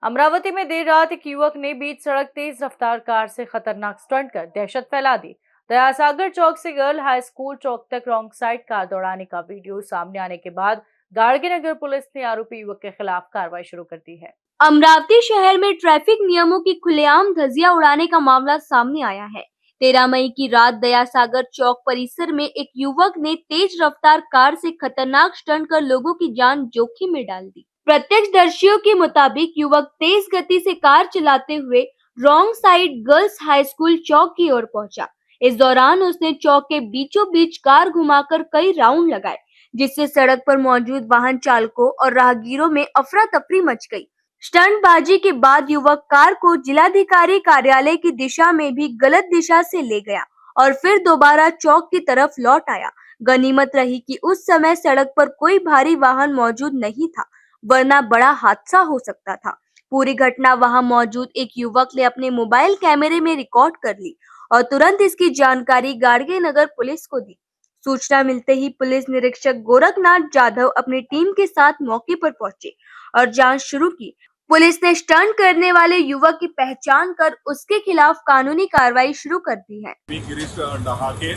अमरावती में देर रात एक युवक ने बीच सड़क तेज रफ्तार कार से खतरनाक स्टंट कर दहशत फैला दी। दयासागर चौक से गर्ल हाई स्कूल चौक तक रॉन्ग साइड कार दौड़ाने का वीडियो सामने आने के बाद गाड़गीनगर पुलिस ने आरोपी युवक के खिलाफ कार्रवाई शुरू कर दी है। अमरावती शहर में ट्रैफिक नियमों की खुलेआम धज्जियां उड़ाने का मामला सामने आया है। 13 मई की रात दयासागर चौक परिसर में एक युवक ने तेज रफ्तार कार से खतरनाक स्टंट कर लोगों की जान जोखिम में डाल दी। प्रत्यक्षदर्शियों के मुताबिक युवक तेज गति से कार चलाते हुए wrong side girls high school चौक की ओर पहुंचा। इस दौरान उसने चौक के बीचों बीच कार घुमाकर कई राउंड लगाए, जिससे सड़क पर मौजूद वाहन चालकों और राहगीरों में अफरा तफरी मच गई। स्टंटबाजी के बाद युवक कार को जिलाधिकारी कार्यालय की दिशा में भी गलत दिशा से ले गया और फिर दोबारा चौक की तरफ लौट आया। गनीमत रही कि उस समय सड़क पर कोई भारी वाहन मौजूद नहीं था, वरना बड़ा हादसा हो सकता था। पूरी घटना वहां मौजूद एक युवक ने अपने मोबाइल कैमरे में रिकॉर्ड कर ली और तुरंत इसकी जानकारी गाड़गीनगर पुलिस को दी। सूचना मिलते ही पुलिस निरीक्षक गोरखनाथ जाधव अपनी टीम के साथ मौके पर पहुंचे और जांच शुरू की। पुलिस ने स्टंट करने वाले युवक की पहचान कर उसके खिलाफ कानूनी कार्रवाई शुरू कर दी है। मी गिरीश डहाके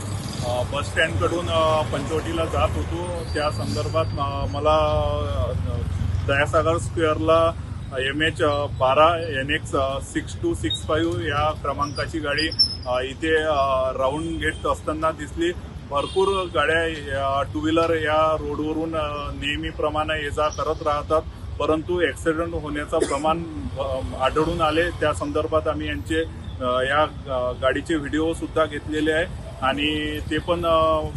बस स्टँड कडून पंचवटीला जात होतो। त्या संदर्भात मला दयासागर स्क्वेअरला MH12 NX 6265 या क्रमांकाची गाडी इथे राऊंड घेत असताना दिसली। भरपूर गाड्या टू व्हीलर या रोडवरून नेहमीप्रमाणे ये जा करत राहतात, परंतु ॲक्सिडेंट होण्याचं प्रमाण आढळून आले। त्या संदर्भात आम्ही यांचे या गाडीचे व्हिडिओ सुद्धा घेतलेले आहे आणि ते पण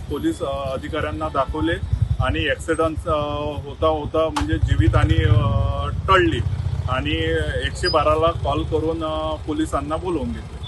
पोलीस अधिकाऱ्यांना दाखवले आणि ॲक्सिडेंट होता होता म्हणजे जीवितहानी टळली आणि 112ला कॉल करून पोलिसांना बोलवून घेतले।